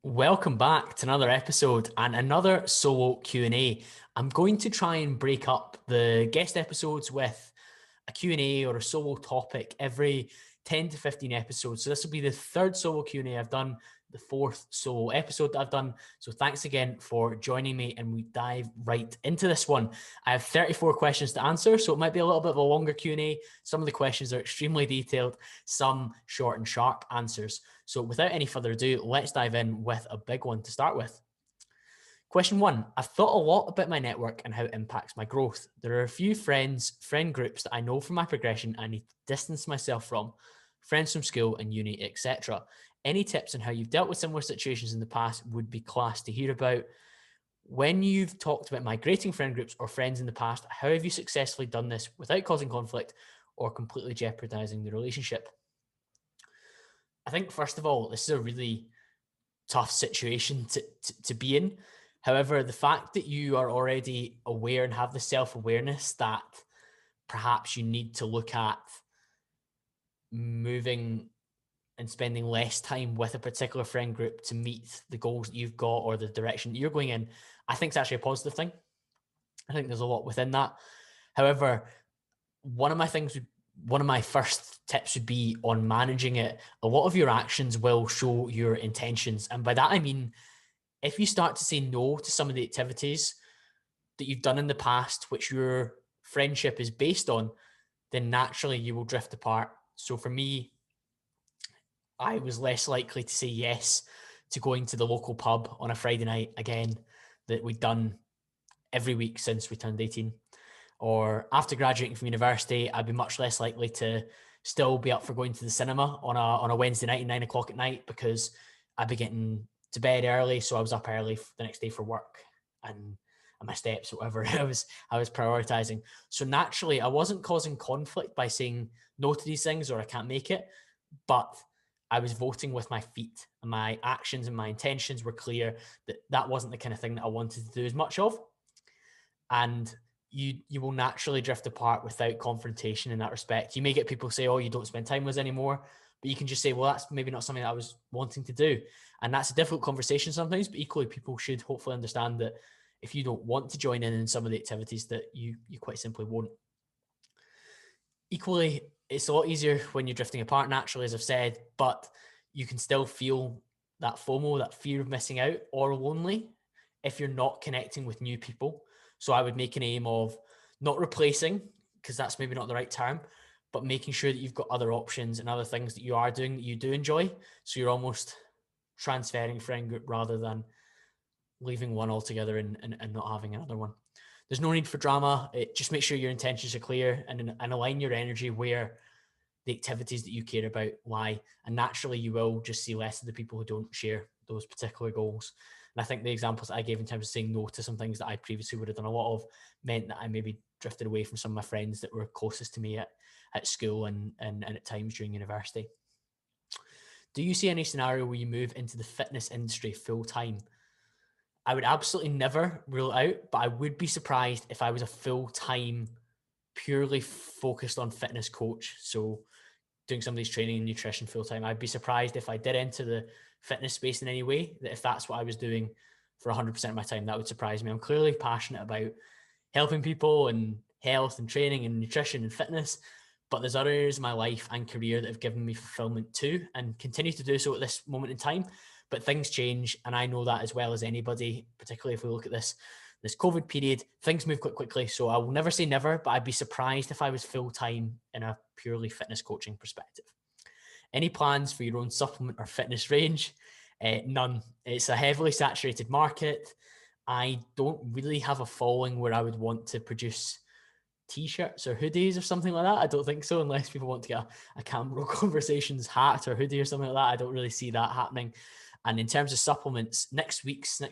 Welcome back to another episode and another solo Q&A. I'm going to try and break up the guest episodes with a Q&A or a solo topic every 10 to 15 episodes. So this will be the third solo Q&A I've done, the fourth solo episode that I've done. So thanks again for joining me, and we dive right into this one. I have 34 questions to answer, so it might be a little bit of a longer Q&A. Some of the questions are extremely detailed, some short and sharp answers. So without any further ado, let's dive in with a big one to start with. Question one, I've thought a lot about my network and how it impacts my growth. There are a few friend groups that I know from my progression I need to distance myself from, friends from school and uni, etc. Any tips on how you've dealt with similar situations in the past would be class to hear about. When you've talked about migrating friend groups or friends in the past, how have you successfully done this without causing conflict or completely jeopardizing the relationship? I think, first of all, this is a really tough situation to be in. However, the fact that you are already aware and have the self-awareness that perhaps you need to look at moving and spending less time with a particular friend group to meet the goals that you've got or the direction that you're going in, I think it's actually a positive thing. I think there's a lot within that. However, one of my first tips would be on managing it. A lot of your actions will show your intentions. And by that, I mean, if you start to say no to some of the activities that you've done in the past, which your friendship is based on, then naturally you will drift apart. So for me, I was less likely to say yes to going to the local pub on a Friday night again that we'd done every week since we turned 18. Or after graduating from university, I'd be much less likely to still be up for going to the cinema on a Wednesday night at 9 o'clock at night, because I'd be getting to bed early. So I was up early the next day for work and my steps or whatever I was prioritizing. So naturally, I wasn't causing conflict by saying no to these things or I can't make it, but I was voting with my feet, and my actions and my intentions were clear that that wasn't the kind of thing that I wanted to do as much of. And you will naturally drift apart without confrontation in that respect. You may get people say, oh, you don't spend time with us anymore, but you can just say, well, that's maybe not something that I was wanting to do. And that's a difficult conversation sometimes, but equally people should hopefully understand that if you don't want to join in some of the activities, that you quite simply won't. Equally, it's a lot easier when you're drifting apart naturally, as I've said, but you can still feel that FOMO, that fear of missing out, or lonely if you're not connecting with new people. So I would make an aim of not replacing, because that's maybe not the right term, but making sure that you've got other options and other things that you are doing that you do enjoy. So you're almost transferring friend group rather than leaving one altogether and not having another one. There's no need for drama. Just make sure your intentions are clear and align your energy where the activities that you care about lie. And naturally, you will just see less of the people who don't share those particular goals. And I think the examples that I gave in terms of saying no to some things that I previously would have done a lot of meant that I maybe drifted away from some of my friends that were closest to me at school and at times during university. Do you see any scenario where you move into the fitness industry full time? I would absolutely never rule it out, but I would be surprised if I was a full-time, purely focused on fitness coach. So doing somebody's training and nutrition full-time. I'd be surprised if I did enter the fitness space in any way, that if that's what I was doing for 100% of my time, that would surprise me. I'm clearly passionate about helping people and health and training and nutrition and fitness, but there's other areas of my life and career that have given me fulfillment too, and continue to do so at this moment in time. But things change, and I know that as well as anybody, particularly if we look at this COVID period, things move quite quickly. So I will never say never, but I'd be surprised if I was full-time in a purely fitness coaching perspective. Any plans for your own supplement or fitness range? None. It's a heavily saturated market. I don't really have a following where I would want to produce t-shirts or hoodies or something like that. I don't think so, unless people want to get a CamBro Conversations hat or hoodie or something like that. I don't really see that happening. And in terms of supplements, next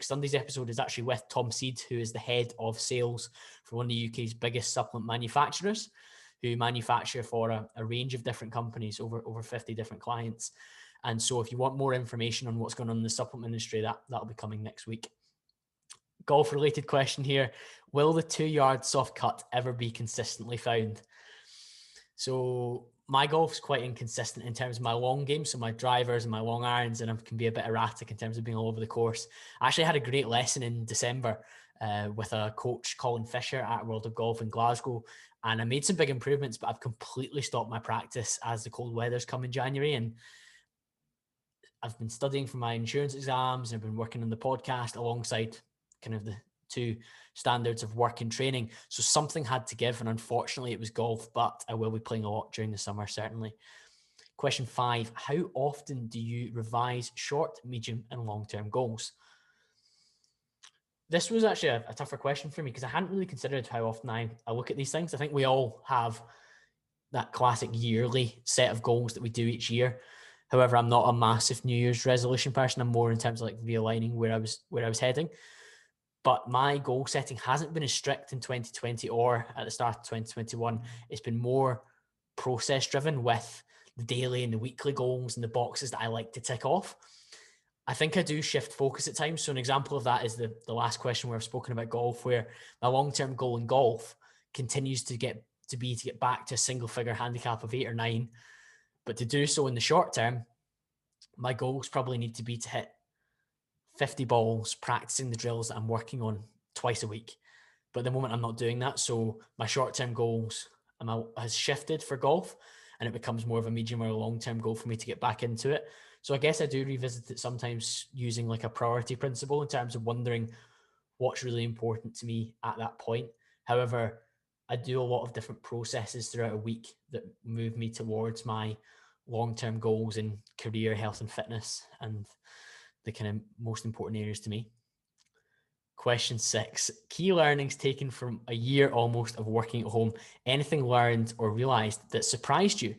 Sunday's episode is actually with Tom Seed, who is the head of sales for one of the UK's biggest supplement manufacturers, who manufacture for a range of different companies, over 50 different clients. And so if you want more information on what's going on in the supplement industry, that'll be coming next week. Golf related question here. Will the 2-yard soft cut ever be consistently found? So my golf's quite inconsistent in terms of my long game. So my drivers and my long irons, and I can be a bit erratic in terms of being all over the course. I actually had a great lesson in December with a coach, Colin Fisher, at World of Golf in Glasgow. And I made some big improvements, but I've completely stopped my practice as the cold weather's come in January. And I've been studying for my insurance exams, and I've been working on the podcast alongside kind of the two standards of work and training. So something had to give, and unfortunately it was golf, but I will be playing a lot during the summer, certainly. Question 5, how often do you revise short, medium, and long-term goals? This was actually a tougher question for me because I hadn't really considered how often I look at these things. I think we all have that classic yearly set of goals that we do each year. However, I'm not a massive New Year's resolution person. I'm more in terms of like realigning where I was heading. But my goal setting hasn't been as strict in 2020 or at the start of 2021. It's been more process driven with the daily and the weekly goals and the boxes that I like to tick off. I think I do shift focus at times. So an example of that is the last question where I've spoken about golf, where my long-term goal in golf continues to get back to a single figure handicap of 8 or 9. But to do so in the short term, my goals probably need to be to hit 50 balls, practicing the drills that I'm working on twice a week. But at the moment I'm not doing that. So my short-term goals has shifted for golf, and it becomes more of a medium or a long-term goal for me to get back into it. So I guess I do revisit it sometimes using like a priority principle in terms of wondering what's really important to me at that point. However, I do a lot of different processes throughout a week that move me towards my long-term goals in career, health and fitness, and the kind of most important areas to me. Question 6, key learnings taken from a year almost of working at home. Anything learned or realized that surprised you?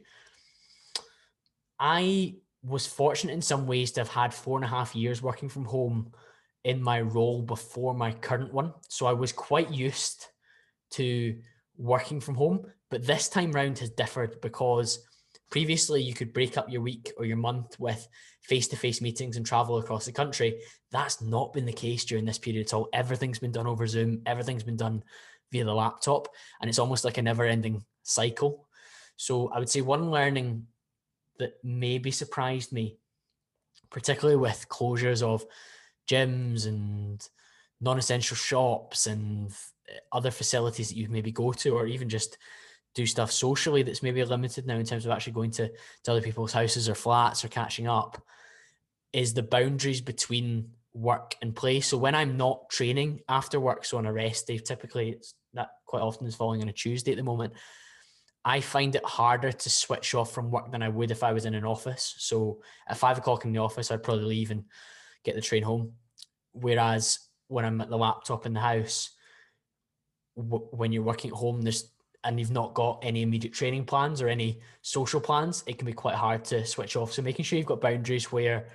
I was fortunate in some ways to have had 4.5 years working from home in my role before my current one. So I was quite used to working from home, but this time round has differed because previously you could break up your week or your month with face-to-face meetings and travel across the country. That's not been the case during this period at all. Everything's been done over Zoom. Everything's been done via the laptop, and it's almost like a never-ending cycle. So I would say one learning that maybe surprised me, particularly with closures of gyms and non-essential shops and other facilities that you maybe go to, or even just do stuff socially that's maybe limited now in terms of actually going to other people's houses or flats or catching up, is the boundaries between work and play. So when I'm not training after work, so on a rest day, typically that quite often is falling on a Tuesday at the moment, I find it harder to switch off from work than I would if I was in an office. So at 5 o'clock in the office, I'd probably leave and get the train home. Whereas when I'm at the laptop in the house, when you're working at home, and you've not got any immediate training plans or any social plans, it can be quite hard to switch off. So making sure you've got boundaries where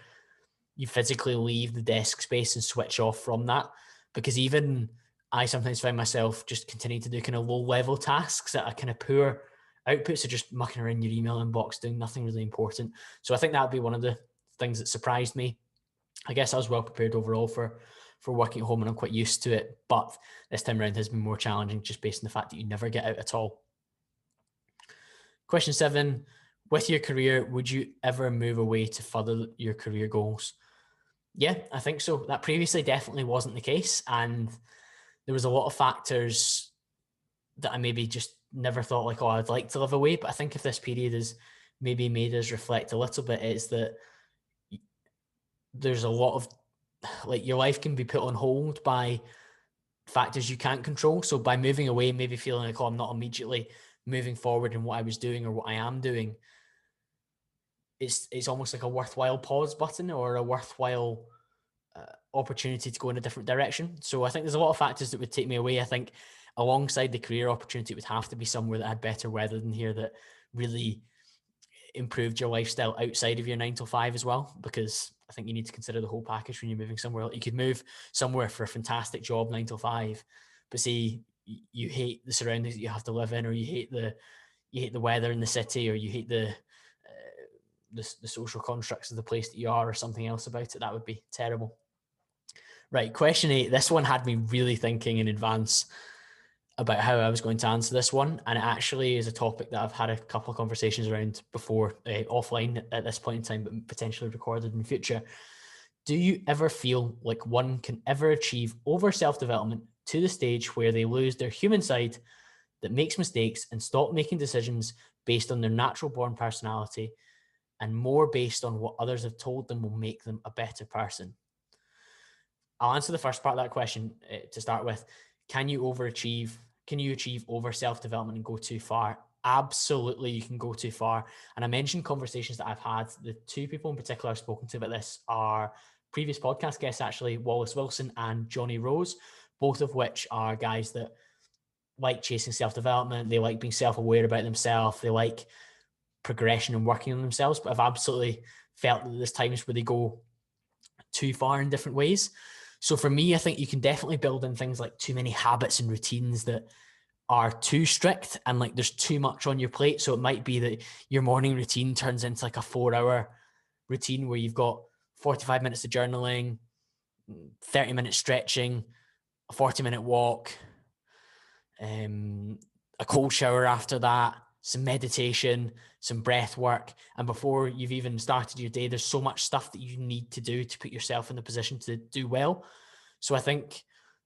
you physically leave the desk space and switch off from that. Because even I sometimes find myself just continuing to do kind of low level tasks that are kind of poor outputs, so just mucking around your email inbox, doing nothing really important. So I think that would be one of the things that surprised me. I guess I was well prepared overall for working at home, and I'm quite used to it. But this time around has been more challenging just based on the fact that you never get out at all. Question 7, with your career, would you ever move away to further your career goals? Yeah, I think so. That previously definitely wasn't the case. And there was a lot of factors that I maybe just never thought like, oh, I'd like to live away. But I think if this period has maybe made us reflect a little bit, it's that there's a lot of, like, your life can be put on hold by factors you can't control. So by moving away, maybe feeling like, oh, I'm not immediately moving forward in what I was doing or what I am doing, it's almost like a worthwhile pause button or a worthwhile opportunity to go in a different direction. So I think there's a lot of factors that would take me away. I think alongside the career opportunity, it would have to be somewhere that had better weather than here, that really improved your lifestyle outside of your 9 to 5 as well, because I think you need to consider the whole package when you're moving somewhere. You could move somewhere for a fantastic job 9 to 5, but say you hate the surroundings that you have to live in, or you hate the weather in the city, or you hate the social constructs of the place that you are, or something else about it. That would be terrible. Right, question 8. This one had me really thinking in advance. about how I was going to answer this one, and it actually is a topic that I've had a couple of conversations around before, offline at this point in time, but potentially recorded in the future. Do you ever feel like one can ever achieve over self-development to the stage where they lose their human side that makes mistakes and stop making decisions based on their natural born personality and more based on what others have told them will make them a better person? I'll answer the first part of that question to start with. Can you overachieve? Can you achieve over self-development and go too far? Absolutely, you can go too far. And I mentioned conversations that I've had. The two people in particular I've spoken to about this are previous podcast guests, actually, Wallace Wilson and Johnny Rose, both of which are guys that like chasing self-development. They like being self-aware about themselves. They like progression and working on themselves, but I've absolutely felt that there's times where they go too far in different ways. So for me, I think you can definitely build in things like too many habits and routines that are too strict and like there's too much on your plate. So it might be that your morning routine turns into like a 4-hour routine where you've got 45 minutes of journaling, 30 minutes stretching, a 40-minute walk, a cold shower after that, some meditation, some breath work. And before you've even started your day, there's so much stuff that you need to do to put yourself in the position to do well. So I think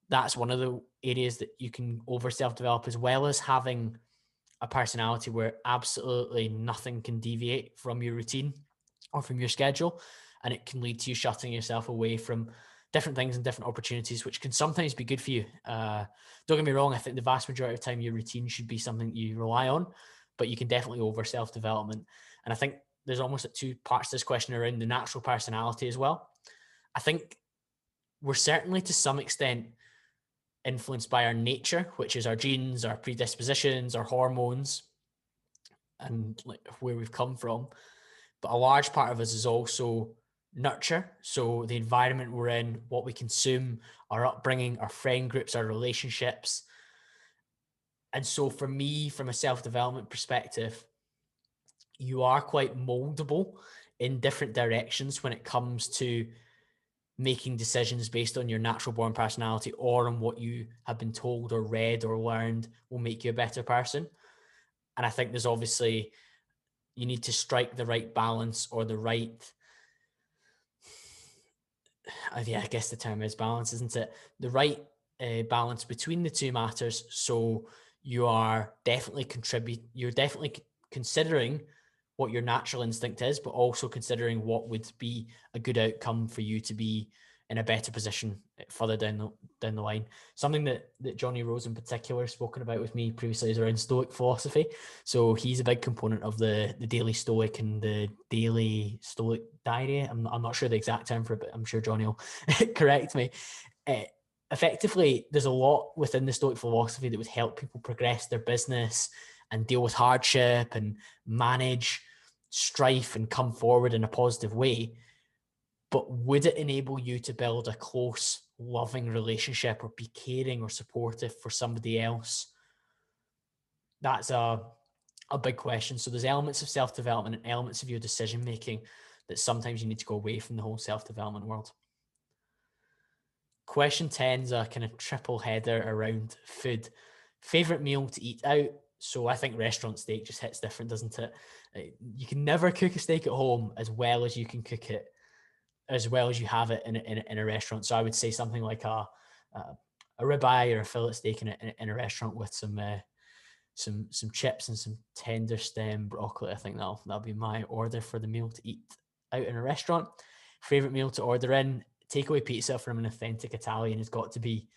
that's one of the areas that you can over self-develop, as well as having a personality where absolutely nothing can deviate from your routine or from your schedule. And it can lead to you shutting yourself away from different things and different opportunities, which can sometimes be good for you. Don't get me wrong. I think the vast majority of time your routine should be something you rely on, but you can definitely over self-development. And I think there's almost two parts to this question around the natural personality as well. I think we're certainly to some extent influenced by our nature, which is our genes, our predispositions, our hormones, and like where we've come from. But a large part of us is also nurture. So the environment we're in, what we consume, our upbringing, our friend groups, our relationships. And so for me, from a self-development perspective, you are quite moldable in different directions when it comes to making decisions based on your natural born personality or on what you have been told or read or learned will make you a better person. And I think there's obviously, you need to strike the right balance or the right, yeah, I guess the term is balance, isn't it? The right balance between the two matters. So you are definitely you're definitely considering what your natural instinct is, but also considering what would be a good outcome for you to be in a better position further down the line. Something that Johnny Rose in particular has spoken about with me previously is around Stoic philosophy. So he's a big component of the Daily Stoic and the Daily Stoic Diary. I'm not sure the exact term for it, but I'm sure Johnny will correct me. Effectively, there's a lot within the Stoic philosophy that would help people progress their business and deal with hardship and manage strife and come forward in a positive way. But would it enable you to build a close, loving relationship or be caring or supportive for somebody else? That's a big question. So there's elements of self-development and elements of your decision-making that sometimes you need to go away from the whole self-development world. Question 10 is a kind of triple header around food. Favorite meal to eat out? So I think restaurant steak just hits different, doesn't it? You can never cook a steak at home as well as you can cook it, as well as you have it in a restaurant. So I would say something like a ribeye or a fillet steak in a restaurant with some chips and some tender stem broccoli. I think that'll be my order for the meal to eat out in a restaurant. Favorite meal to order in? Takeaway pizza from an authentic Italian has got to be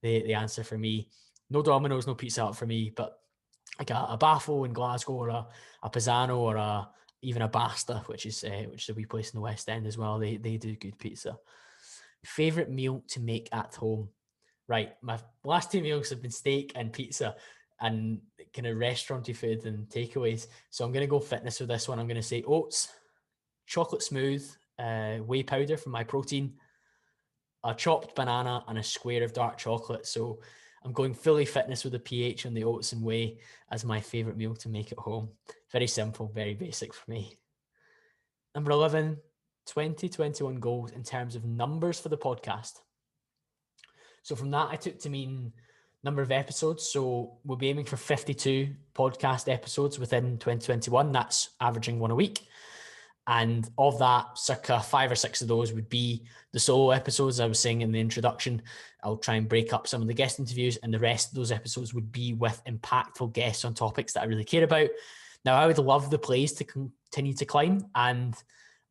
the answer for me. No Domino's, no Pizza Hut for me, but like a Baffo in Glasgow or a Pisano or even a Basta, which is a wee place in the West End as well. They do good pizza. Favorite meal to make at home? Right, my last two meals have been steak and pizza and kind of restauranty food and takeaways. So I'm going to go fitness with this one. I'm going to say oats, chocolate smooth, whey powder for my protein, a chopped banana, and a square of dark chocolate. So I'm going fully fitness with a pH on the oats and whey as my favorite meal to make at home. Very simple, very basic for me. Number 11, 2021 goals in terms of numbers for the podcast. So from that, I took to mean number of episodes. So we'll be aiming for 52 podcast episodes within 2021. That's averaging one a week. And of that, circa 5 or 6 of those would be the solo episodes. I was saying in the introduction, I'll try and break up some of the guest interviews, and the rest of those episodes would be with impactful guests on topics that I really care about. Now, I would love the plays to continue to climb, and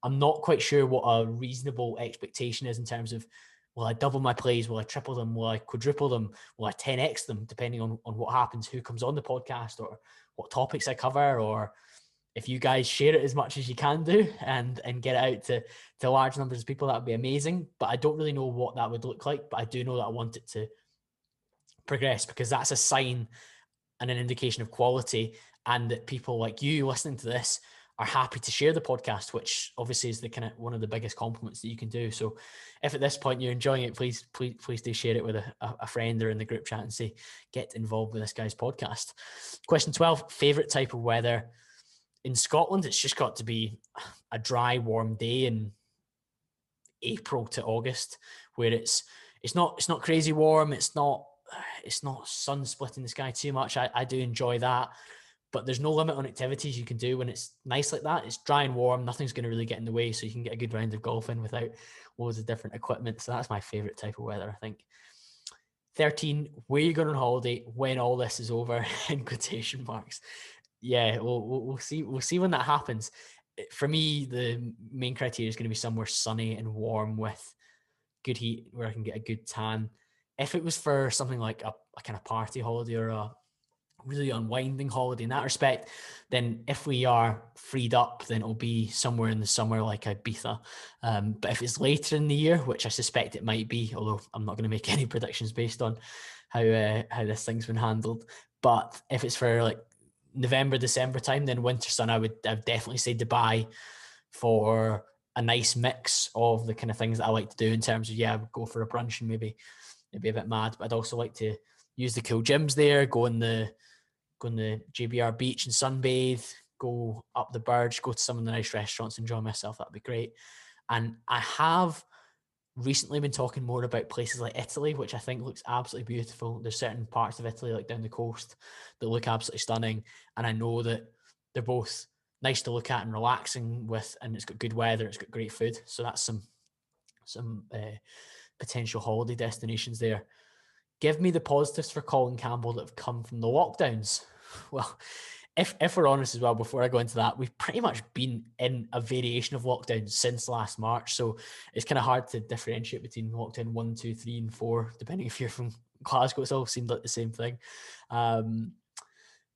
I'm not quite sure what a reasonable expectation is in terms of, will I double my plays? Will I triple them? Will I quadruple them? Will I 10x them, depending on what happens, who comes on the podcast, or what topics I cover, or if you guys share it as much as you can do and get it out to large numbers of people, that would be amazing. But I don't really know what that would look like, but I do know that I want it to progress, because that's a sign and an indication of quality, and that people like you listening to this are happy to share the podcast, which obviously is the kind of one of the biggest compliments that you can do. So if at this point you're enjoying it, please do share it with a friend or in the group chat and say, get involved with this guy's podcast. Question 12, favorite type of weather. In Scotland, it's just got to be a dry, warm day in April to August, where it's not crazy warm. It's not sun splitting the sky too much. I do enjoy that, but there's no limit on activities you can do when it's nice like that. It's dry and warm. Nothing's going to really get in the way, so you can get a good round of golf in without loads of different equipment. So that's my favorite type of weather, I think. 13, where are you going on holiday when all this is over? In quotation marks. Yeah, we'll see. We'll see when that happens. For me, the main criteria is going to be somewhere sunny and warm with good heat, where I can get a good tan. If it was for something like a kind of party holiday or a really unwinding holiday in that respect, then if we are freed up, then it'll be somewhere in the summer like Ibiza. But if it's later in the year, which I suspect it might be, although I'm not going to make any predictions based on how this thing's been handled. But if it's for like November, December time, then winter sun, I'd definitely say Dubai for a nice mix of the kind of things that I like to do in terms of, I would go for a brunch and maybe a bit mad, but I'd also like to use the cool gyms there, go on the JBR beach and sunbathe, go up the Burge, go to some of the nice restaurants, enjoy myself. That'd be great. And I have recently been talking more about places like Italy, which I think looks absolutely beautiful. There's certain parts of Italy, like down the coast, that look absolutely stunning. And I know that they're both nice to look at and relaxing with, and it's got good weather, it's got great food. So that's some potential holiday destinations there. Give me the positives for Colin Campbell that have come from the lockdowns. Well, if we're honest as well, before I go into that, we've pretty much been in a variation of lockdown since last March. So it's kind of hard to differentiate between lockdown 1, 2, 3, and 4, depending if you're from Glasgow. It's all seemed like the same thing.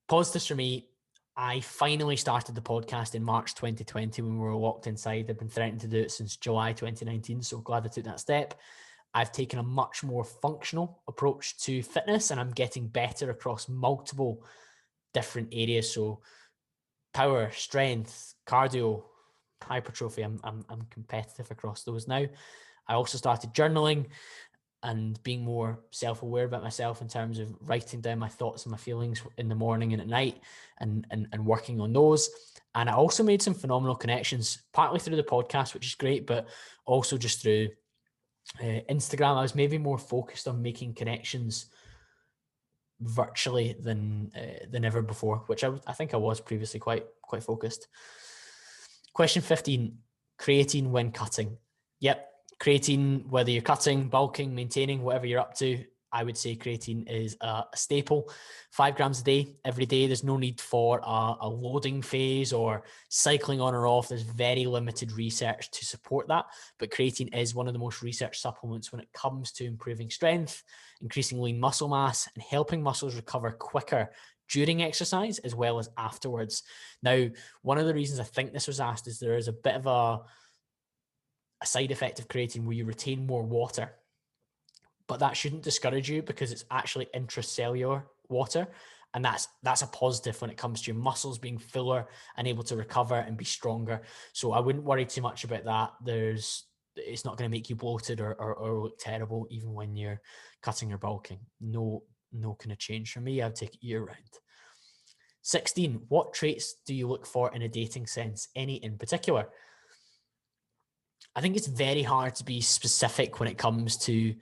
Positives for me, I finally started the podcast in March 2020 when we were locked inside. I've been threatening to do it since July 2019, so glad I took that step. I've taken a much more functional approach to fitness, and I'm getting better across multiple different areas. So power, strength, cardio, hypertrophy. I'm competitive across those now. I also started journaling and being more self-aware about myself in terms of writing down my thoughts and my feelings in the morning and at night, and working on those. And I also made some phenomenal connections, partly through the podcast, which is great, but also just through Instagram. I was maybe more focused on making connections virtually than ever before, which I think I was previously quite focused. Question 15, creatine when cutting. Yep, creatine, whether you're cutting, bulking, maintaining, whatever you're up to, I would say creatine is a staple. 5 grams a day, every day. There's no need for a loading phase or cycling on or off. There's very limited research to support that. But creatine is one of the most researched supplements when it comes to improving strength, increasing lean muscle mass, and helping muscles recover quicker during exercise as well as afterwards. Now, one of the reasons I think this was asked is there is a bit of a side effect of creatine where you retain more water. But that shouldn't discourage you, because it's actually intracellular water. And that's a positive when it comes to your muscles being fuller and able to recover and be stronger. So I wouldn't worry too much about that. It's not going to make you bloated or look terrible, even when you're cutting or bulking. No kind of change for me. I'll take it year round. 16, what traits do you look for in a dating sense? Any in particular? I think it's very hard to be specific when it comes to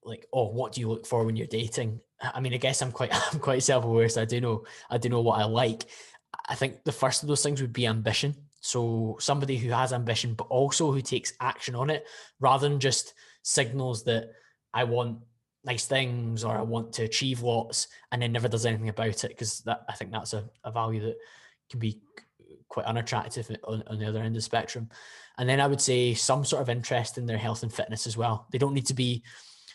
like, oh, what do you look for when you're dating? I mean, I guess I'm quite self-aware, so I do know what I like. I think the first of those things would be ambition. So somebody who has ambition, but also who takes action on it, rather than just signals that I want nice things or I want to achieve lots and then never does anything about it. Because I think that's a value that can be quite unattractive on the other end of the spectrum. And then I would say some sort of interest in their health and fitness as well. They don't need to be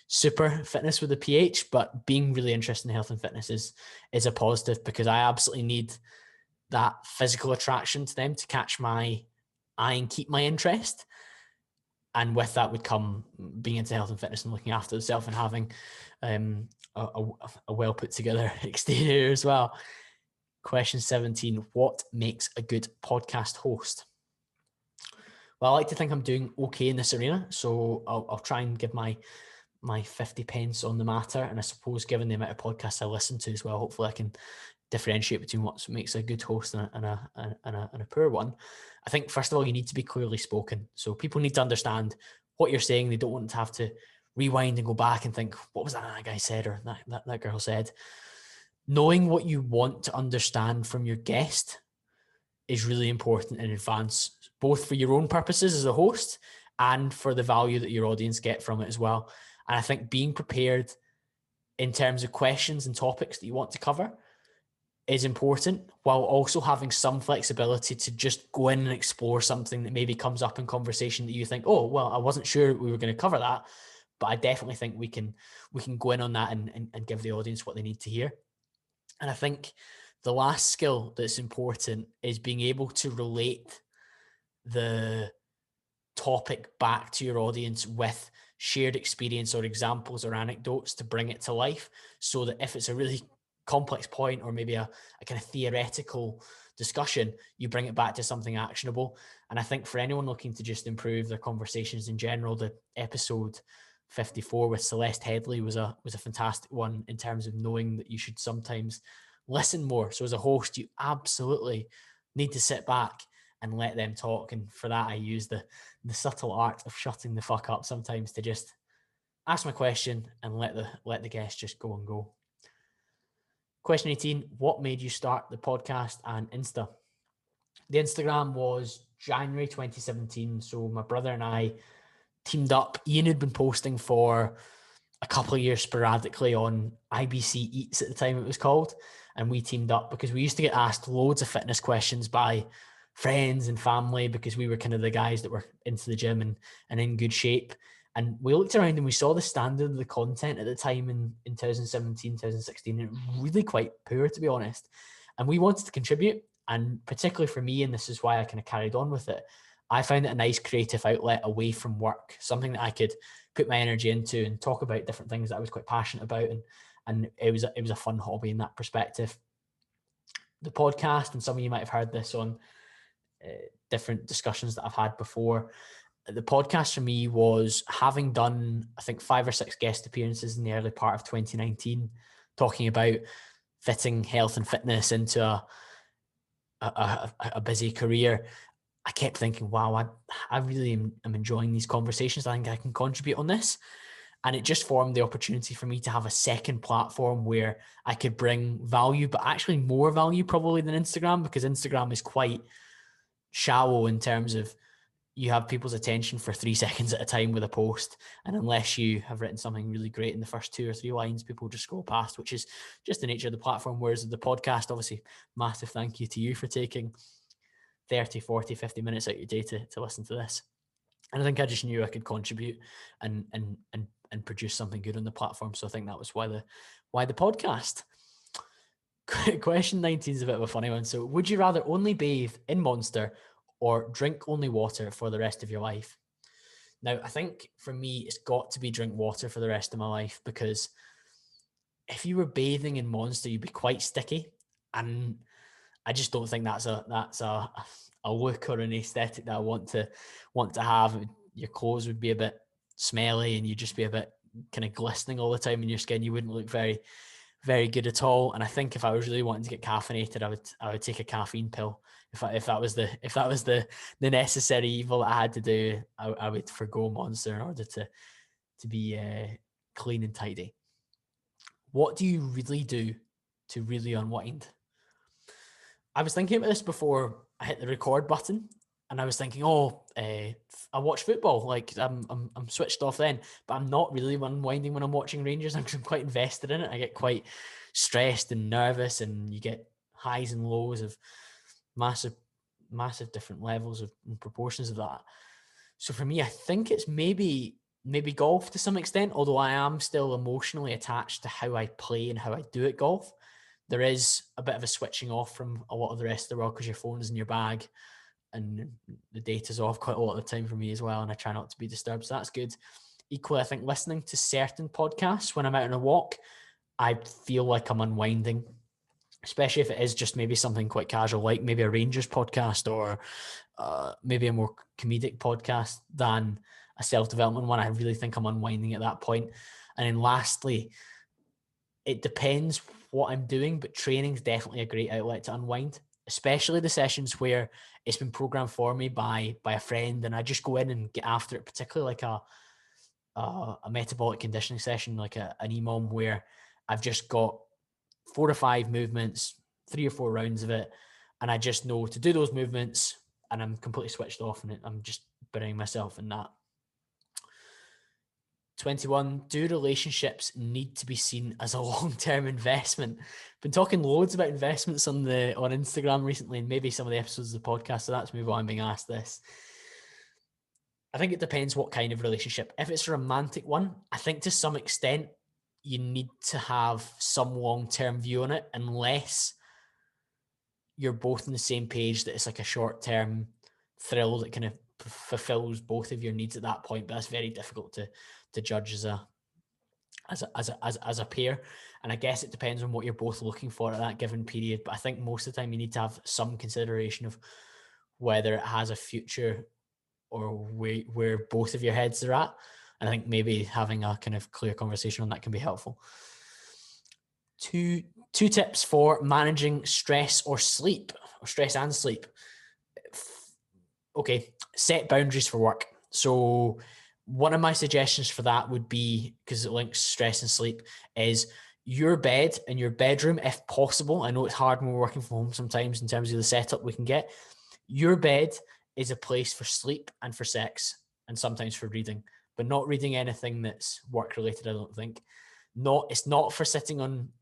super fitness with a PH, but being really interested in health and fitness is a positive, because I absolutely need that physical attraction to them to catch my eye and keep my interest. And with that would come being into health and fitness and looking after yourself and having a well put together exterior as well. Question 17, what makes a good podcast host? Well, I like to think I'm doing okay in this arena, so I'll try and give my 50 pence on the matter. And I suppose given the amount of podcasts I listen to as well, hopefully I can differentiate between what makes a good host and a poor one. I think, first of all, you need to be clearly spoken. So people need to understand what you're saying. They don't want to have to rewind and go back and think, what was that guy said or that girl said? Knowing what you want to understand from your guest is really important in advance, both for your own purposes as a host and for the value that your audience get from it as well. And I think being prepared in terms of questions and topics that you want to cover is important, while also having some flexibility to just go in and explore something that maybe comes up in conversation that you think, oh, well, I wasn't sure we were going to cover that, but I definitely think we can go in on that and give the audience what they need to hear. And I think the last skill that's important is being able to relate the topic back to your audience with shared experience or examples or anecdotes to bring it to life, so that if it's a really complex point or maybe a kind of theoretical discussion, you bring it back to something actionable. And I think for anyone looking to just improve their conversations in general, the episode 54 with Celeste Headley was a fantastic one in terms of knowing that you should sometimes listen more. So as a host, you absolutely need to sit back and let them talk. And for that, I use the subtle art of shutting the fuck up sometimes to just ask my question and let the guest just go and go. Question 18, what made you start the podcast and Insta? The Instagram was January 2017. So my brother and I teamed up. Ian had been posting for a couple of years sporadically on IBC Eats at the time it was called. And we teamed up because we used to get asked loads of fitness questions by friends and family, because we were kind of the guys that were into the gym and in good shape. And we looked around and we saw the standard of the content at the time in 2017, 2016, and it was really quite poor, to be honest. And we wanted to contribute. And particularly for me, and this is why I kind of carried on with it, I found it a nice creative outlet away from work, something that I could put my energy into and talk about different things that I was quite passionate about. And it was a fun hobby in that perspective. The podcast, and some of you might have heard this on different discussions that I've had before, the podcast for me was having done, I think, 5 or 6 guest appearances in the early part of 2019, talking about fitting health and fitness into a busy career. I kept thinking, wow, I really am enjoying these conversations. I think I can contribute on this. And it just formed the opportunity for me to have a second platform where I could bring value, but actually more value probably than Instagram, because Instagram is quite shallow in terms of you have people's attention for 3 seconds at a time with a post. And unless you have written something really great in the first 2 or 3 lines, people just scroll past, which is just the nature of the platform. Whereas the podcast, obviously, massive thank you to you for taking 30, 40, 50 minutes out of your day to listen to this. And I think I just knew I could contribute and produce something good on the platform. So I think that was why the podcast. Question 19 is a bit of a funny one. So would you rather only bathe in Monster or drink only water for the rest of your life? Now, I think for me, it's got to be drink water for the rest of my life, because if you were bathing in Monster, you'd be quite sticky. And I just don't think that's a look or an aesthetic that I want to have. Your clothes would be a bit smelly and you'd just be a bit kind of glistening all the time in your skin. You wouldn't look very, very good at all. And I think if I was really wanting to get caffeinated, I would take a caffeine pill. If that was the necessary evil that I had to do, I would forgo Monster in order to be clean and tidy. What do you really do to really unwind? I was thinking about this before I hit the record button, and I was thinking, I watch football. Like I'm switched off then, but I'm not really unwinding when I'm watching Rangers. I'm quite invested in it. I get quite stressed and nervous, and you get highs and lows of massive different levels of and proportions of that. So for me, I think it's maybe golf to some extent, although I am still emotionally attached to how I play and how I do at golf. There is a bit of a switching off from a lot of the rest of the world because your phone's in your bag and the data's off quite a lot of the time for me as well, and I try not to be disturbed, so that's good. Equally, I think listening to certain podcasts when I'm out on a walk, I feel like I'm unwinding, especially if it is just maybe something quite casual, like maybe a Rangers podcast or maybe a more comedic podcast than a self-development one. I really think I'm unwinding at that point. And then lastly, it depends what I'm doing, but training's definitely a great outlet to unwind, especially the sessions where it's been programmed for me by a friend and I just go in and get after it, particularly like a metabolic conditioning session, like an EMOM, where I've just got 4 to 5 movements, 3 or 4 rounds of it, and I just know to do those movements and I'm completely switched off and I'm just burying myself in that. 21, do relationships need to be seen as a long-term investment? Been talking loads about investments on Instagram recently, and maybe some of the episodes of the podcast, so that's maybe why I'm being asked this. I think it depends what kind of relationship. If it's a romantic one, I think to some extent you need to have some long-term view on it, unless you're both on the same page that it's like a short-term thrill that kind of fulfills both of your needs at that point. But that's very difficult to judge as a pair. And I guess it depends on what you're both looking for at that given period. But I think most of the time you need to have some consideration of whether it has a future or where both of your heads are at. And I think maybe having a kind of clear conversation on that can be helpful. Two tips for managing stress or sleep, or stress and sleep. Okay, set boundaries for work. So one of my suggestions for that would be, because it links stress and sleep, is your bed and your bedroom, if possible. I know it's hard when we're working from home sometimes in terms of the setup we can get. Your bed is a place for sleep and for sex and sometimes for reading, but not reading anything that's work related, I don't think. It's not for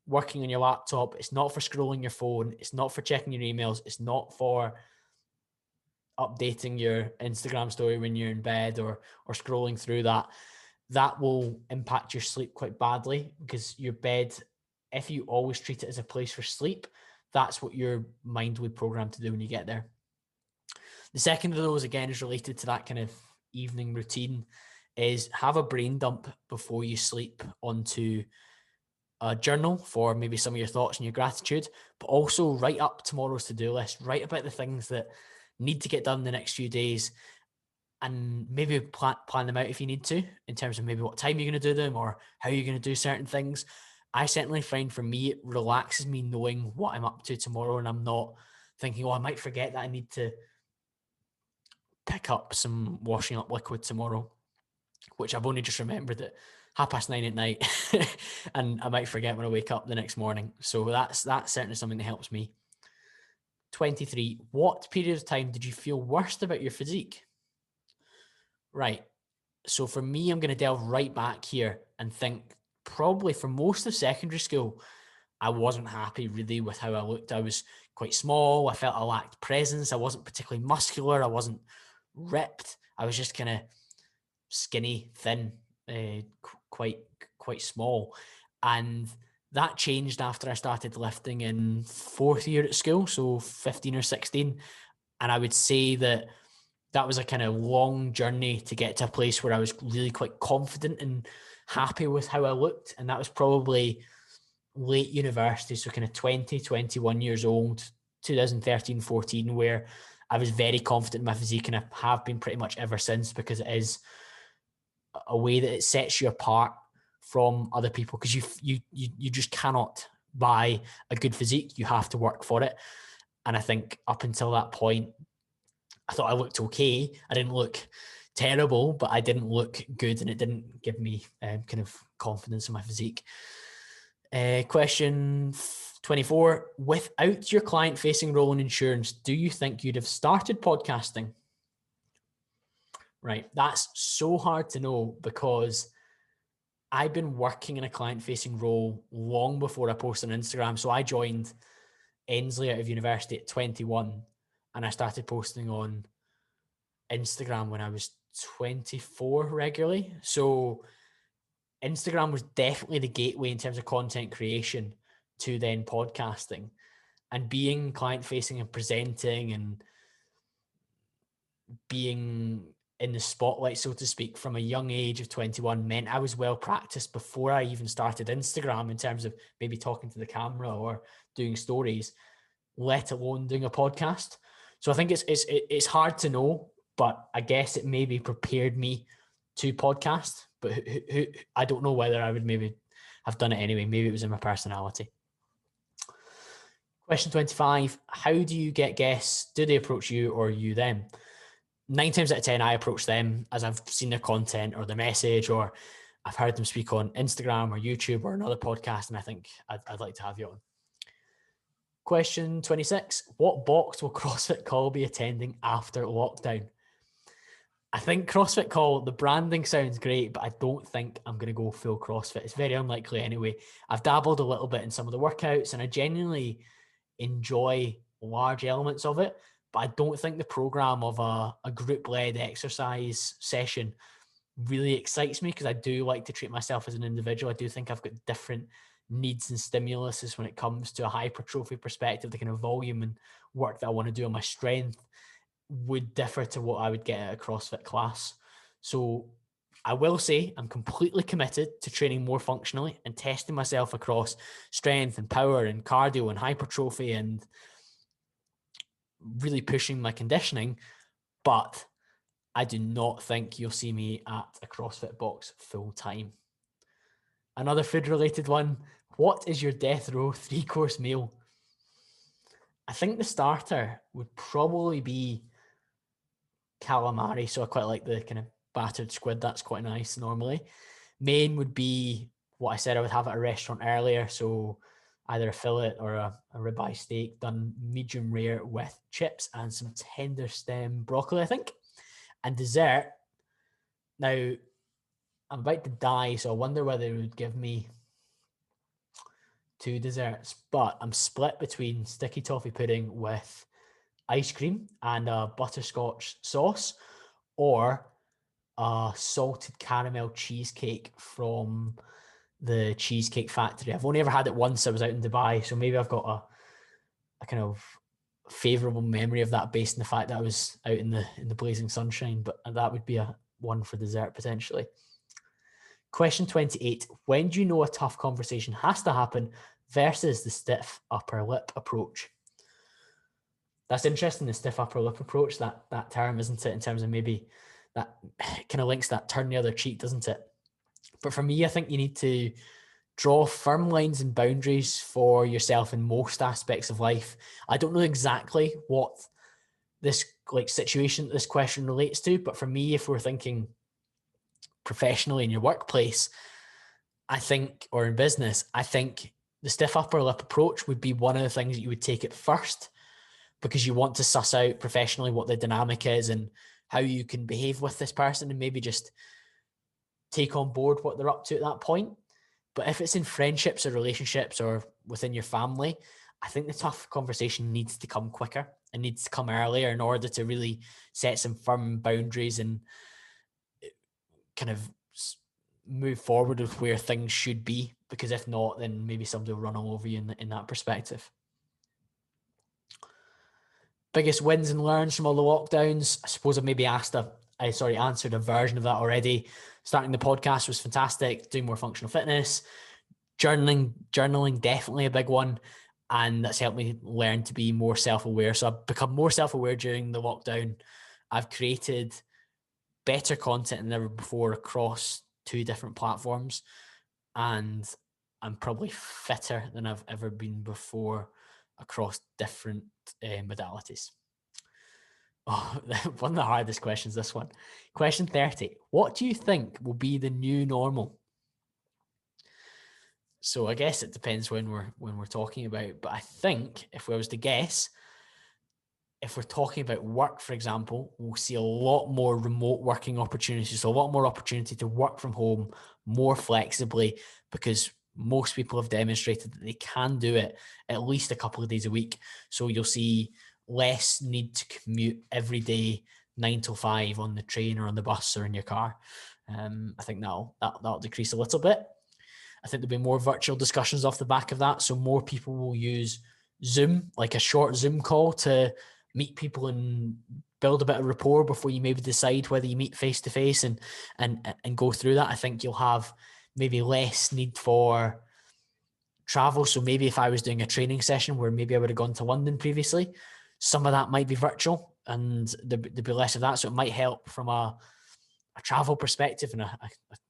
working on your laptop. It's not for scrolling your phone. It's not for checking your emails. It's not for updating your Instagram story when you're in bed or scrolling through that. That will impact your sleep quite badly, because your bed, if you always treat it as a place for sleep, that's what your mind will be programmed to do when you get there. The second of those, again, is related to that kind of evening routine, is have a brain dump before you sleep onto a journal for maybe some of your thoughts and your gratitude, but also write up tomorrow's to-do list. Write about the things that need to get done the next few days, and maybe plan them out if you need to, in terms of maybe what time you're going to do them or how you're going to do certain things. I certainly find for me, it relaxes me knowing what I'm up to tomorrow, and I'm not thinking, I might forget that I need to pick up some washing up liquid tomorrow, which I've only just remembered at 9:30 at night and I might forget when I wake up the next morning. So that's certainly something that helps me. 23, what period of time did you feel worst about your physique? Right. So for me, I'm going to delve right back here and think probably for most of secondary school, I wasn't happy really with how I looked. I was quite small. I felt I lacked presence. I wasn't particularly muscular. I wasn't ripped. I was just kind of skinny, thin, quite small. And that changed after I started lifting in 4th year at school, so 15 or 16. And I would say that was a kind of long journey to get to a place where I was really quite confident and happy with how I looked. And that was probably late university, so kind of 20, 21 years old, 2013, 14, where I was very confident in my physique, and I have been pretty much ever since, because it is a way that it sets you apart from other people, because you just cannot buy a good physique. You have to work for it. And I think up until that point, I thought I looked okay. I didn't look terrible, but I didn't look good and it didn't give me kind of confidence in my physique. Question 24. Without your client-facing role in insurance, do you think you'd have started podcasting? Right. That's so hard to know because I've been working in a client-facing role long before I posted on Instagram. So I joined Ensley out of university at 21 and I started posting on Instagram when I was 24 regularly. So Instagram was definitely the gateway in terms of content creation to then podcasting, and being client facing and presenting and being in the spotlight, so to speak, from a young age of 21 meant I was well practiced before I even started Instagram in terms of maybe talking to the camera or doing stories, let alone doing a podcast. So I think it's hard to know, but I guess it maybe prepared me to podcast, but I don't know whether I would maybe have done it anyway. Maybe it was in my personality. Question 25. How do you get guests? Do they approach you or you them? 9 times out of 10, I approach them as I've seen their content or their message, or I've heard them speak on Instagram or YouTube or another podcast, and I think I'd like to have you on. Question 26. What box will CrossFit Call be attending after lockdown? I think CrossFit Call, the branding sounds great, but I don't think I'm going to go full CrossFit. It's very unlikely anyway. I've dabbled a little bit in some of the workouts and I genuinely enjoy large elements of it, but I don't think the program of a group-led exercise session really excites me because I do like to treat myself as an individual. I do think I've got different needs and stimuluses when it comes to a hypertrophy perspective. The kind of volume and work that I want to do on my strength would differ to what I would get at a CrossFit class. So I will say I'm completely committed to training more functionally and testing myself across strength and power and cardio and hypertrophy and really pushing my conditioning. But I do not think you'll see me at a CrossFit box full time. Another food related one. What is your death row 3-course meal? I think the starter would probably be calamari. So I quite like the kind of battered squid. That's quite nice normally. Main would be what I said I would have at a restaurant earlier. So either a fillet or a ribeye steak done medium rare with chips and some tender stem broccoli, I think. And dessert. Now, I'm about to die, so I wonder whether it would give me 2 desserts, but I'm split between sticky toffee pudding with ice cream and a butterscotch sauce, or a salted caramel cheesecake from the Cheesecake Factory. I've only ever had it once. I was out in Dubai, so maybe I've got a kind of favorable memory of that based on the fact that I was out in the blazing sunshine, but that would be a one for dessert potentially. Question 28. When do you know a tough conversation has to happen versus the stiff upper lip approach? That's interesting, the stiff upper lip approach, that term, isn't it? In terms of maybe that kind of links that turn the other cheek, doesn't it? But for me, I think you need to draw firm lines and boundaries for yourself in most aspects of life. I don't know exactly what this situation, this question relates to, but for me, if we're thinking professionally in your workplace, I think, or in business, I think the stiff upper lip approach would be one of the things that you would take it first, because you want to suss out professionally what the dynamic is and how you can behave with this person and maybe just take on board what they're up to at that point. But if it's in friendships or relationships or within your family, I think the tough conversation needs to come quicker and needs to come earlier in order to really set some firm boundaries and kind of move forward with where things should be. Because if not, then maybe somebody will run all over you in that perspective. Biggest wins and learns from all the lockdowns. I suppose I've maybe answered a version of that already. Starting the podcast was fantastic. Doing more functional fitness, journaling definitely a big one, and that's helped me learn to be more self-aware. So I've become more self-aware during the lockdown. I've created better content than ever before across 2 different platforms, and I'm probably fitter than I've ever been before across different modalities. Oh, one of the hardest questions, this one. Question 30. What do you think will be the new normal? So I guess it depends when we're talking about, but I think if I was to guess, if we're talking about work, for example, we'll see a lot more remote working opportunities, so a lot more opportunity to work from home more flexibly, because most people have demonstrated that they can do it at least a couple of days a week. So you'll see less need to commute every day, 9 to 5 on the train or on the bus or in your car. I think that'll decrease a little bit. I think there'll be more virtual discussions off the back of that. So more people will use Zoom, like a short Zoom call, to meet people and build a bit of rapport before you maybe decide whether you meet face to face and go through that. I think you'll have maybe less need for travel. So maybe if I was doing a training session where maybe I would have gone to London previously, some of that might be virtual and there'd be less of that. So it might help from a travel perspective and a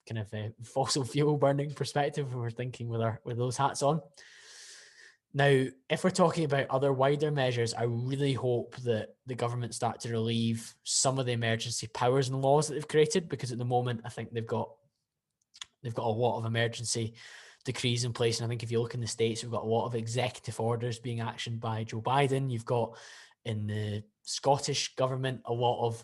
kind of a fossil fuel burning perspective if we're thinking with those hats on. Now, if we're talking about other wider measures, I really hope that the government start to relieve some of the emergency powers and laws that they've created, because at the moment I think they've got a lot of emergency decrees in place. And I think if you look in the States, we've got a lot of executive orders being actioned by Joe Biden. You've got in the Scottish government a lot of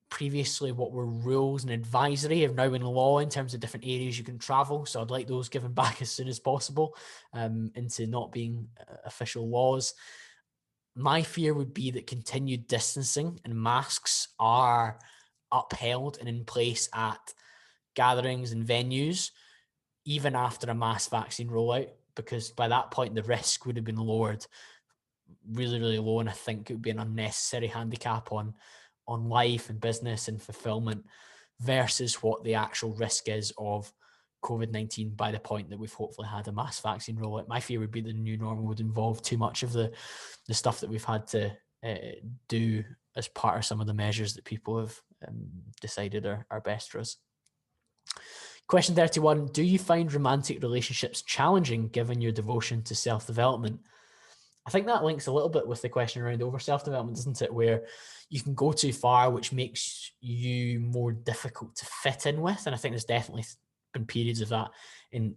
previously what were rules and advisory have now in law in terms of different areas you can travel. So I'd like those given back as soon as possible into not being official laws. My fear would be that continued distancing and masks are upheld and in place at gatherings and venues, even after a mass vaccine rollout, because by that point the risk would have been lowered really, really low. And I think it would be an unnecessary handicap on life and business and fulfillment versus what the actual risk is of COVID-19 by the point that we've hopefully had a mass vaccine rollout. My fear would be the new normal would involve too much of the stuff that we've had to do as part of some of the measures that people have decided are best for us. Question 31, do you find romantic relationships challenging given your devotion to self-development? I think that links a little bit with the question around over self-development, doesn't it? Where you can go too far, which makes you more difficult to fit in with. And I think there's definitely been periods of that in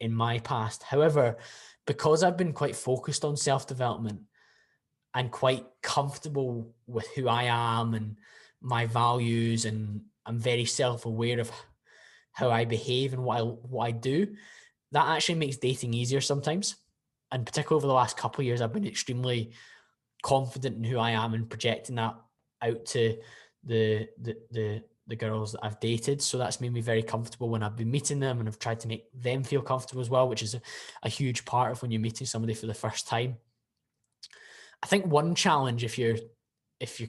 my past. However, because I've been quite focused on self-development and quite comfortable with who I am and my values, and I'm very self-aware of how I behave and what I do, that actually makes dating easier sometimes. And particularly over the last couple of years, I've been extremely confident in who I am and projecting that out to the girls that I've dated. So that's made me very comfortable when I've been meeting them, and I've tried to make them feel comfortable as well, which is a huge part of when you're meeting somebody for the first time. I think one challenge, if you're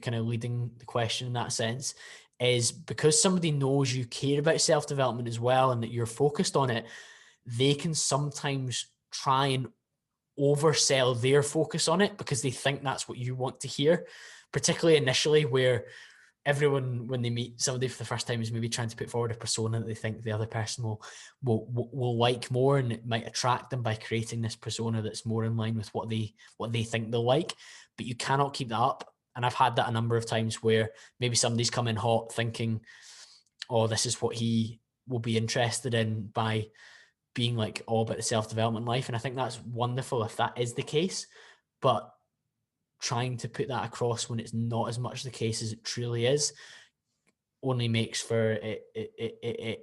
kind of leading the question in that sense, is because somebody knows you care about self-development as well and that you're focused on it, they can sometimes try and oversell their focus on it because they think that's what you want to hear, particularly initially, where everyone, when they meet somebody for the first time, is maybe trying to put forward a persona that they think the other person will like more, and it might attract them by creating this persona that's more in line with what they think they'll like. But you cannot keep that up. And I've had that a number of times where maybe somebody's come in hot thinking, oh, this is what he will be interested in, by being like all about the self-development life. And I think that's wonderful if that is the case, but trying to put that across when it's not as much the case as it truly is only makes for it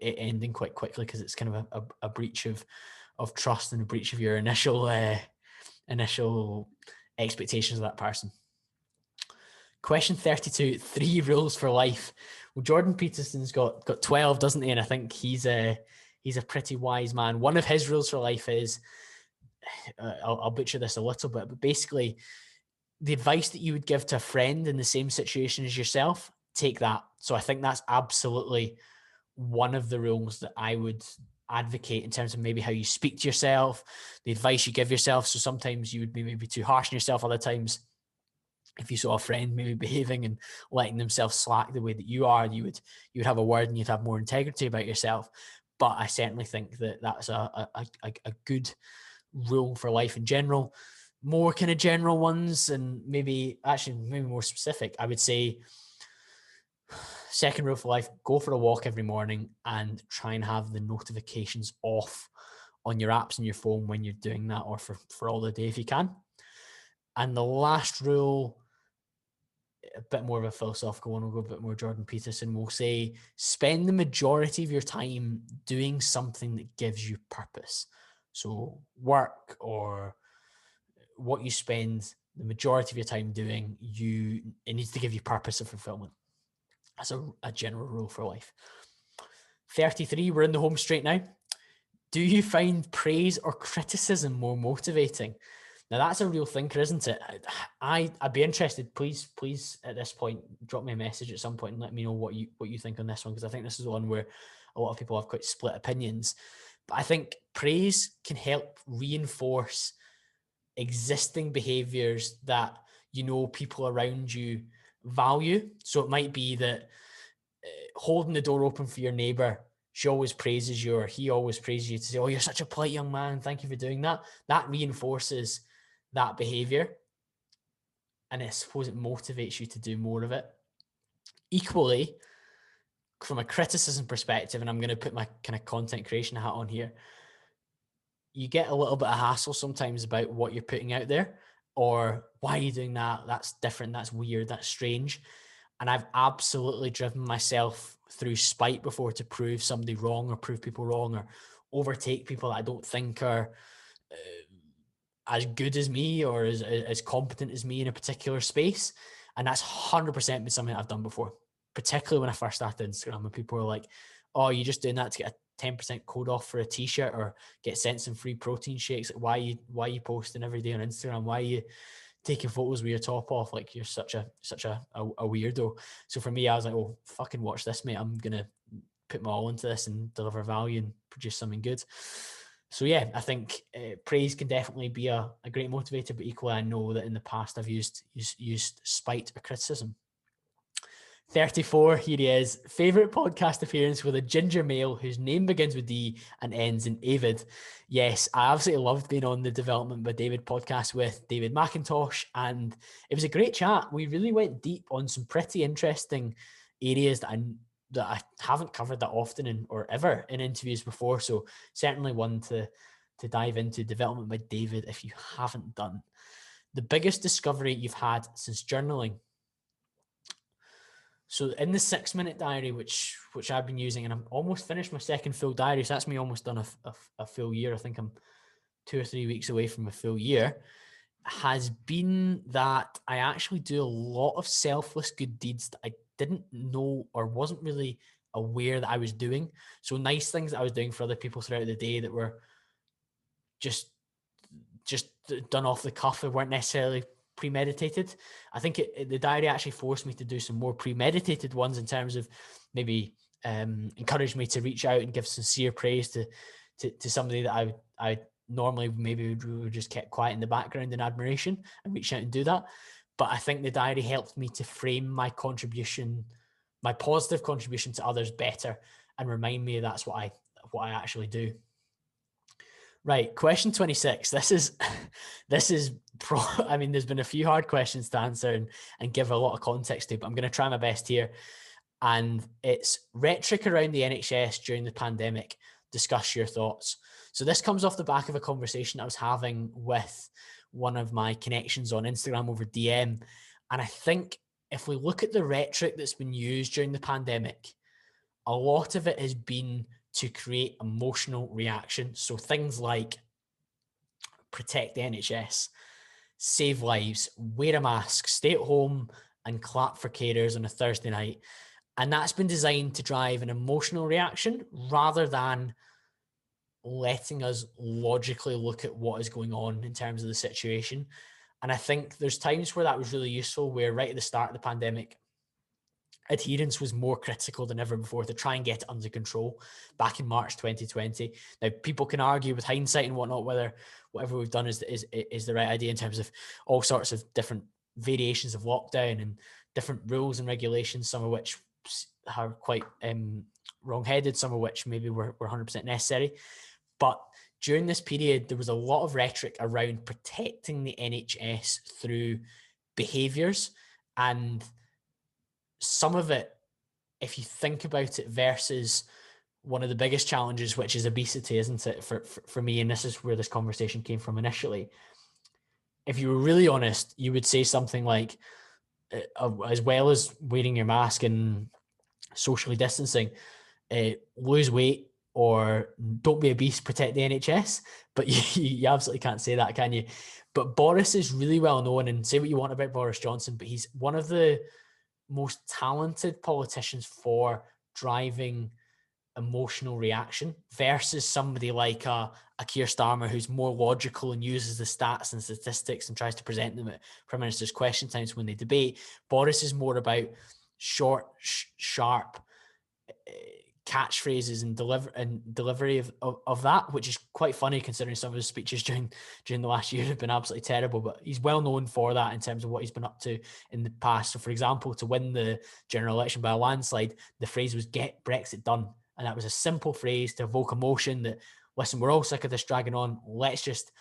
ending quite quickly, because it's kind of a breach of trust and a breach of your initial expectations of that person. Question 32, 3 rules for life. Well, Jordan Peterson's got 12, doesn't he? And I think he's a pretty wise man. One of his rules for life is, I'll butcher this a little bit, but basically the advice that you would give to a friend in the same situation as yourself, take that. So I think that's absolutely one of the rules that I would advocate in terms of maybe how you speak to yourself, the advice you give yourself. So sometimes you would be maybe too harsh on yourself. Other times, if you saw a friend maybe behaving and letting themselves slack the way that you are, you would have a word and you'd have more integrity about yourself. But I certainly think that that's a good rule for life in general. more kind of general ones, and maybe more specific, I would say second rule for life: go for a walk every morning and try and have the notifications off on your apps and your phone when you're doing that, or for all the day if you can. And the last rule, a bit more of a philosophical one, we'll go a bit more Jordan Peterson, we'll say spend the majority of your time doing something that gives you purpose. So work, or what you spend the majority of your time doing, it needs to give you purpose and fulfillment. That's a general rule for life. 33, we're in the home straight now. Do you find praise or criticism more motivating? Now, that's a real thinker, isn't it? I'd be interested. Please, at this point, drop me a message at some point and let me know what you think on this one, because I think this is the one where a lot of people have quite split opinions. But I think praise can help reinforce existing behaviors that people around you value. So it might be that holding the door open for your neighbor, she always praises you, or he always praises you to say, "Oh, you're such a polite young man. Thank you for doing that." That reinforces that behavior. And I suppose it motivates you to do more of it. Equally, from a criticism perspective, and I'm going to put my kind of content creation hat on here, you get a little bit of hassle sometimes about what you're putting out there, or why are you doing that? That's different. That's weird. That's strange. And I've absolutely driven myself through spite before to prove somebody wrong, or prove people wrong, or overtake people that I don't think are as good as me, or as competent as me in a particular space. And that's 100% been something I've done before, particularly when I first started Instagram, when people were like, "Oh, you're just doing that to get a 10% code off for a t-shirt, or get sent some free protein shakes. Like, why are you posting every day on Instagram? Why are you taking photos with your top off? Like, you're such a weirdo." So for me, I was like, "Oh, fucking watch this, mate. I'm going to put my all into this and deliver value and produce something good." So yeah, I think praise can definitely be a great motivator, but equally I know that in the past I've used spite or criticism. 34, here he is. Favorite podcast appearance with a ginger male whose name begins with D and ends in Avid. Yes, I absolutely loved being on the Development by David podcast with David McIntosh, and it was a great chat. We really went deep on some pretty interesting areas that I haven't covered that often or ever in interviews before. So certainly one to dive into. Development by David if you haven't done. The biggest discovery you've had since journaling. So in the 6-minute diary, which I've been using, and I'm almost finished my second full diary, so that's me almost done a full year. I think I'm 2 or 3 weeks away from a full year, has been that I actually do a lot of selfless good deeds that I didn't know or wasn't really aware that I was doing. So nice things that I was doing for other people throughout the day that were just done off the cuff. They weren't necessarily premeditated. I think the diary actually forced me to do some more premeditated ones, in terms of maybe encouraged me to reach out and give sincere praise to somebody that I normally maybe would just kept quiet in the background in admiration, and reach out and do that. But I think the diary helped me to frame my contribution, my positive contribution to others better, and remind me that's what I actually do. Right, question 26. This is I mean, there's been a few hard questions to answer and give a lot of context to, but I'm going to try my best here. And it's rhetoric around the NHS during the pandemic. Discuss your thoughts. So this comes off the back of a conversation I was having with one of my connections on Instagram over DM. And I think if we look at the rhetoric that's been used during the pandemic, a lot of it has been to create emotional reaction. So things like protect the NHS, save lives, wear a mask, stay at home, and clap for carers on a Thursday night. And that's been designed to drive an emotional reaction rather than letting us logically look at what is going on in terms of the situation. And I think there's times where that was really useful, where right at the start of the pandemic, adherence was more critical than ever before to try and get it under control back in March 2020. Now, people can argue with hindsight and whatnot whether whatever we've done is the right idea in terms of all sorts of different variations of lockdown and different rules and regulations, some of which are quite wrong-headed, some of which maybe were 100% necessary. But during this period, there was a lot of rhetoric around protecting the NHS through behaviours, and some of it, if you think about it, versus one of the biggest challenges, which is obesity, isn't it, for me? And this is where this conversation came from initially. If you were really honest, you would say something like, as well as wearing your mask and socially distancing, lose weight or don't be obese, protect the NHS. But you absolutely can't say that, can you? But Boris is really well known, and say what you want about Boris Johnson, but he's one of the most talented politicians for driving emotional reaction versus somebody like a Keir Starmer, who's more logical and uses the stats and statistics and tries to present them at Prime Minister's question times when they debate. Boris is more about short, sharp catchphrases and delivery of that, which is quite funny considering some of his speeches during the last year have been absolutely terrible. But he's well known for that in terms of what he's been up to in the past. So, for example, to win the general election by a landslide, the phrase was "Get Brexit done," and that was a simple phrase to evoke emotion. That, listen, we're all sick of this dragging on. Let's just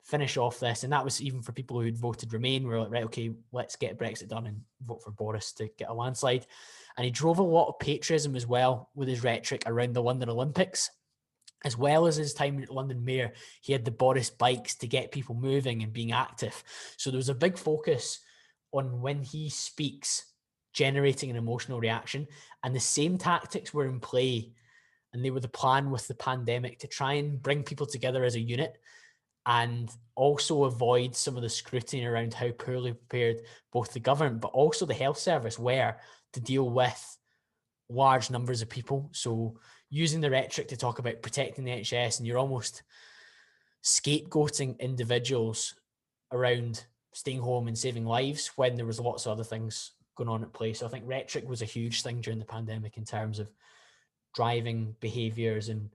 finish off this. And that was even for people who'd voted Remain. We're like, right, okay, let's get Brexit done and vote for Boris to get a landslide. And he drove a lot of patriotism as well with his rhetoric around the London Olympics. As well as his time at London Mayor, he had the Boris bikes to get people moving and being active. So there was a big focus on, when he speaks, generating an emotional reaction. And the same tactics were in play, and they were the plan with the pandemic, to try and bring people together as a unit and also avoid some of the scrutiny around how poorly prepared both the government but also the health service were to deal with large numbers of people. So using the rhetoric to talk about protecting the NHS, and you're almost scapegoating individuals around staying home and saving lives when there was lots of other things going on at play. So I think rhetoric was a huge thing during the pandemic in terms of driving behaviours and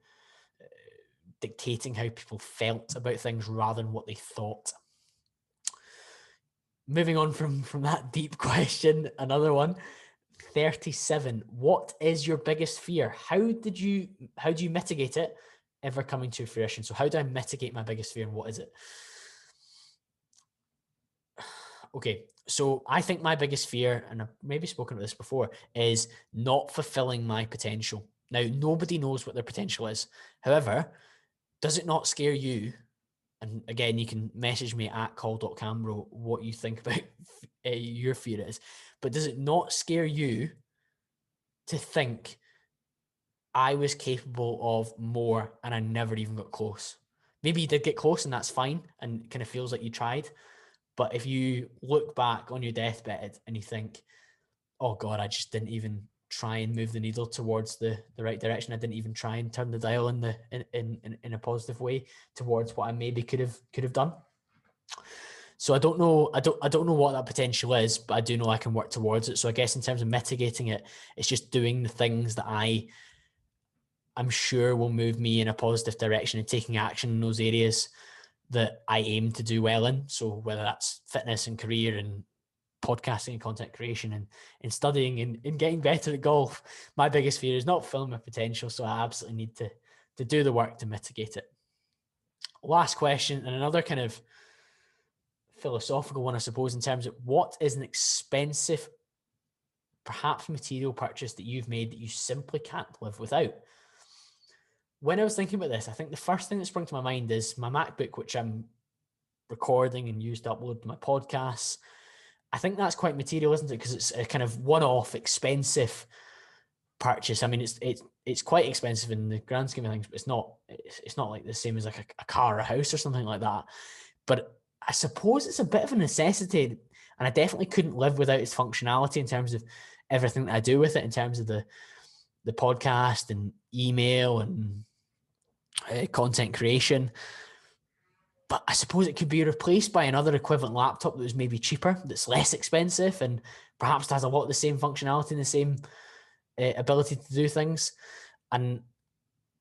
dictating how people felt about things rather than what they thought. Moving on from that deep question, another one, 37. What is your biggest fear? How do you mitigate it ever coming to fruition? So how do I mitigate my biggest fear, and what is it? Okay, so I think my biggest fear, and I've maybe spoken about this before, is not fulfilling my potential. Now, nobody knows what their potential is. However, does it not scare you? And again, you can message me at call.cambro what you think about your fear is. But does it not scare you to think, I was capable of more and I never even got close? Maybe you did get close and that's fine, and it kind of feels like you tried. But if you look back on your deathbed and you think, oh God, I just didn't even try and move the needle towards the right direction. I didn't even try and turn the dial in a positive way towards what I maybe could have done. So I don't know what that potential is, but I do know I can work towards it. So I guess in terms of mitigating it, it's just doing the things that I'm sure will move me in a positive direction and taking action in those areas that I aim to do well in. So whether that's fitness and career and podcasting and content creation and studying and getting better at golf, my biggest fear is not fulfilling my potential. So I absolutely need to do the work to mitigate it. Last question, and another kind of philosophical one, I suppose, in terms of what is an expensive, perhaps material purchase that you've made that you simply can't live without? When I was thinking about this, I think the first thing that sprung to my mind is my MacBook, which I'm recording and used to upload my podcasts. I think that's quite material, isn't it? Because it's a kind of one-off expensive purchase. I mean, it's quite expensive in the grand scheme of things, but it's not like the same as like a car or a house or something like that. But I suppose it's a bit of a necessity, and I definitely couldn't live without its functionality in terms of everything that I do with it, in terms of the podcast and email and content creation. But I suppose it could be replaced by another equivalent laptop that was maybe cheaper, that's less expensive, and perhaps has a lot of the same functionality and the same ability to do things. And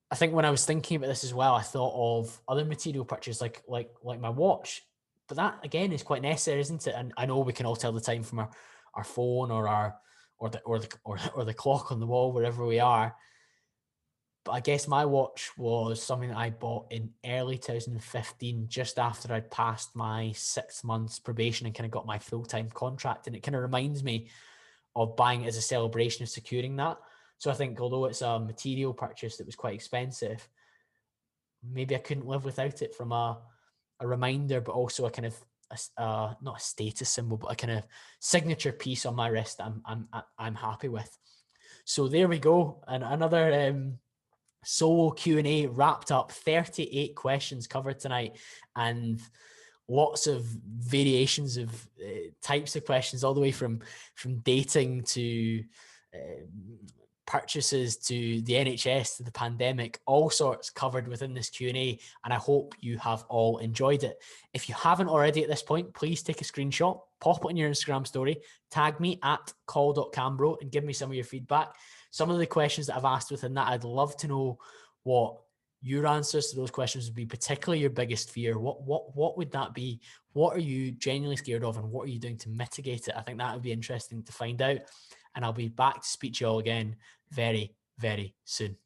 I think when I was thinking about this as well, I thought of other material purchases like my watch. But that again is quite necessary, isn't it? And I know we can all tell the time from our phone or the clock on the wall wherever we are. But I guess my watch was something that I bought in early 2015, just after I'd passed my 6 months probation and kind of got my full-time contract. And it kind of reminds me of buying it as a celebration of securing that. So I think although it's a material purchase that was quite expensive, maybe I couldn't live without it from a reminder, but also a kind of not a status symbol, but a kind of signature piece on my wrist that I'm happy with. So there we go. And another solo Q&A wrapped up. 38 questions covered tonight, and lots of variations of types of questions, all the way from dating to purchases to the NHS to the pandemic, all sorts covered within this Q&A, and I hope you have all enjoyed it. If you haven't already at this point, please take a screenshot, pop it in your Instagram story, tag me at call.cambro, and give me some of your feedback. Some of the questions that I've asked within that, I'd love to know what your answers to those questions would be, particularly your biggest fear. What would that be? What are you genuinely scared of, and what are you doing to mitigate it? I think that would be interesting to find out. And I'll be back to speak to you all again very, very soon.